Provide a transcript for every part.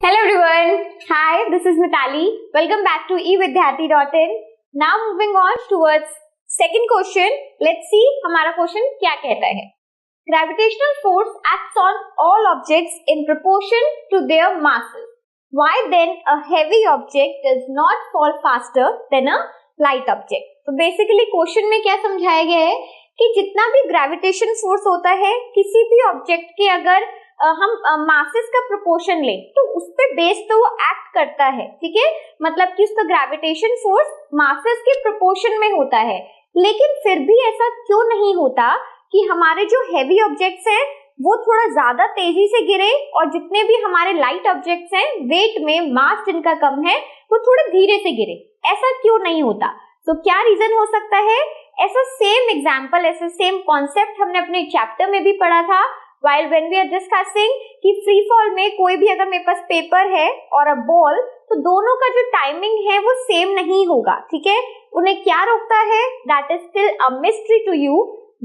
Hello everyone. Hi, this is Mitali. Welcome back to evidyarthi.in. Now moving on towards second question. Let's see हमारा question क्या कहता है. Gravitational force acts on all objects in proportion to their masses. Why then a heavy object does not fall faster than a light object? तो basically question में क्या समझाया गया है कि जितना भी gravitation force होता है किसी भी object के अगर हम मासेस का प्रोपोर्शन लें तो उस पे बेस पे वो एक्ट करता है. ठीक है, मतलब कि उसका ग्रेविटेशन फोर्स मासेस के प्रोपोर्शन में होता है. लेकिन फिर भी ऐसा क्यों नहीं होता कि हमारे जो हैवी ऑब्जेक्ट्स हैं वो थोड़ा ज्यादा तेजी से गिरे और जितने भी हमारे लाइट ऑब्जेक्ट्स हैं वेट में मास जिनका कम है वो थोड़ा धीरे से गिरे. ऐसा क्यों नहीं होता? तो क्या रीजन हो सकता है? ऐसा सेम एग्जाम्पल, ऐसा सेम कॉन्सेप्ट हमने अपने चैप्टर में भी पढ़ा था while when we are discussing कि फ्री फॉल में कोई भी अगर मेरे पास पेपर है और अ बॉल तो दोनों का जो टाइमिंग है वो सेम नहीं होगा. ठीक है, उन्हें क्या रोकता है that is still a mystery to you.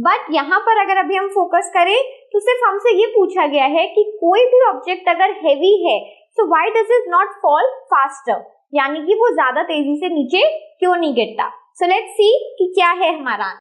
But यहाँ पर अगर अभी हम फोकस करें तो सिर्फ हमसे ये पूछा गया है कि कोई भी ऑब्जेक्ट अगर हैवी है तो why does it not fall faster, यानी कि वो ज्यादा तेजी से नीचे क्यों नहीं गिरता. सो लेट्स सी कि क्या है हमारा.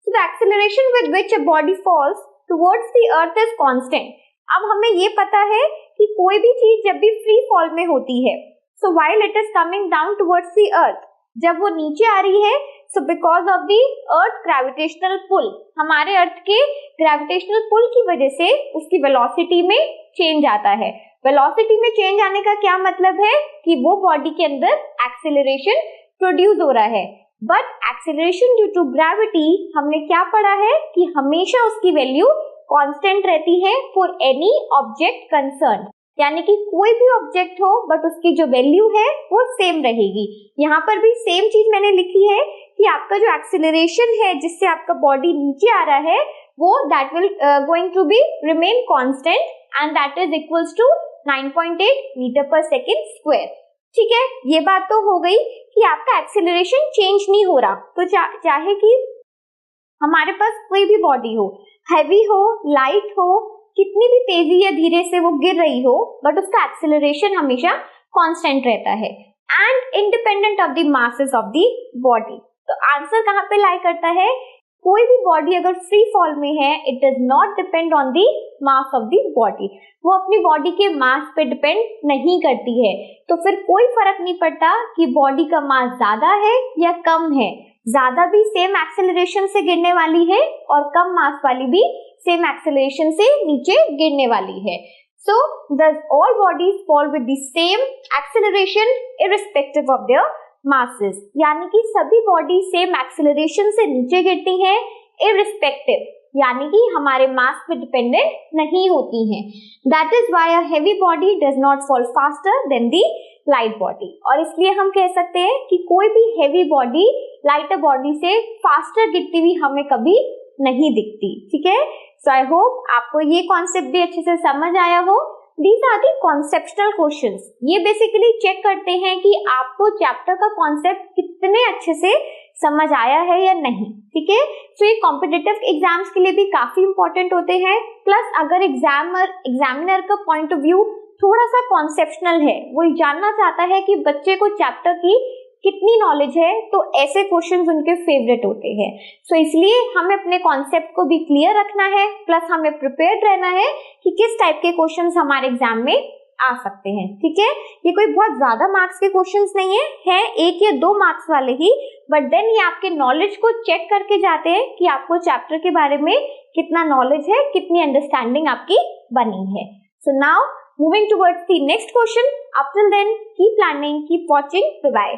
So the acceleration with which a body false towards the earth is constant. अब हमें ये पता है कि कोई भी चीज जब भी फ्री फॉल में होती है so while it is coming down towards the earth, जब वो नीचे आ रही है so because of the earth gravitational pull, हमारे अर्थ के ग्रेविटेशनल पुल की वजह से उसकी वेलोसिटी में चेंज आता है. वेलोसिटी में चेंज आने का क्या मतलब है कि वो बॉडी के अंदर एक्सेलरेशन प्रोड्यूस हो रहा है. But acceleration due to gravity हमने क्या पढ़ा है कि हमेशा उसकी वैल्यू कांस्टेंट रहती है फॉर एनी ऑब्जेक्ट कंसर्न, यानी कि कोई भी ऑब्जेक्ट हो बट उसकी जो वैल्यू है वो सेम रहेगी. यहाँ पर भी सेम चीज मैंने लिखी है कि आपका जो एक्सेलरेशन है जिससे आपका बॉडी नीचे आ रहा है वो that will going to be remain constant and that is equals to 9.8 meter per second square. ठीक है, ये बात तो हो गई कि आपका एक्सेलरेशन चेंज नहीं हो रहा. तो चाहे कि हमारे पास कोई भी बॉडी हो, हैवी हो, लाइट हो, कितनी भी तेजी या धीरे से वो गिर रही हो बट उसका एक्सेलरेशन हमेशा कांस्टेंट रहता है and independent of the masses of the body. तो आंसर कहाँ पे लाई करता है? कोई भी बॉडी अगर फ्री फॉल में है it does not depend on the mass of the body, वो अपनी बॉडी के मास पे डिपेंड नहीं करती है. तो फिर कोई फर्क नहीं पड़ता कि बॉडी का मास ज्यादा है या कम है. ज्यादा भी सेम एक्सेलरेशन से गिरने वाली है और कम मास वाली भी सेम एक्सेलरेशन से नीचे गिरने वाली है. सो does all bodies fall with the same acceleration irrespective of their masses, यानी कि सभी बॉडी सेम एक्सेलरेशन से नीचे गिरती हैं irrespective, यानी कि हमारे मास पे डिपेंडेंट नहीं होती हैं. That is why a heavy body does not fall faster than the light body. और इसलिए हम कह सकते हैं कि कोई भी हेवी बॉडी लाइटर बॉडी से फास्टर गिरती हुई हमें कभी नहीं दिखती. ठीक है, सो आई होप आपको ये कॉन्सेप्ट भी अच्छे से समझ आया हो. These are the conceptual questions. ये बेसिकली चेक करते हैं कि आपको चैप्टर का कॉन्सेप्ट कितने अच्छे से समझ आया है या नहीं. ठीक है, तो ये कॉम्पिटिटिव एग्जाम्स के लिए भी काफी इंपॉर्टेंट होते हैं. प्लस अगर एग्जामिनर का पॉइंट ऑफ व्यू थोड़ा सा कॉन्सेप्शनल है, वो जानना चाहता है कि बच्चे को चैप्टर की कितनी नॉलेज है, तो ऐसे क्वेश्चंस उनके फेवरेट होते हैं. सो इसलिए हमें अपने कॉन्सेप्ट को भी क्लियर रखना है, प्लस हमें प्रिपेयर्ड रहना है कि किस टाइप के क्वेश्चंस हमारे एग्जाम में आ सकते हैं. ठीक है, ये कोई बहुत ज्यादा मार्क्स के क्वेश्चंस नहीं है 1 या 2 मार्क्स वाले ही, बट देन ये आपके नॉलेज को चेक करके जाते हैं कि आपको चैप्टर के बारे में कितना नॉलेज है, कितनी अंडरस्टैंडिंग आपकी बनी है. So now moving towards the next question. Up till then, keep learning, keep watching. Bye bye.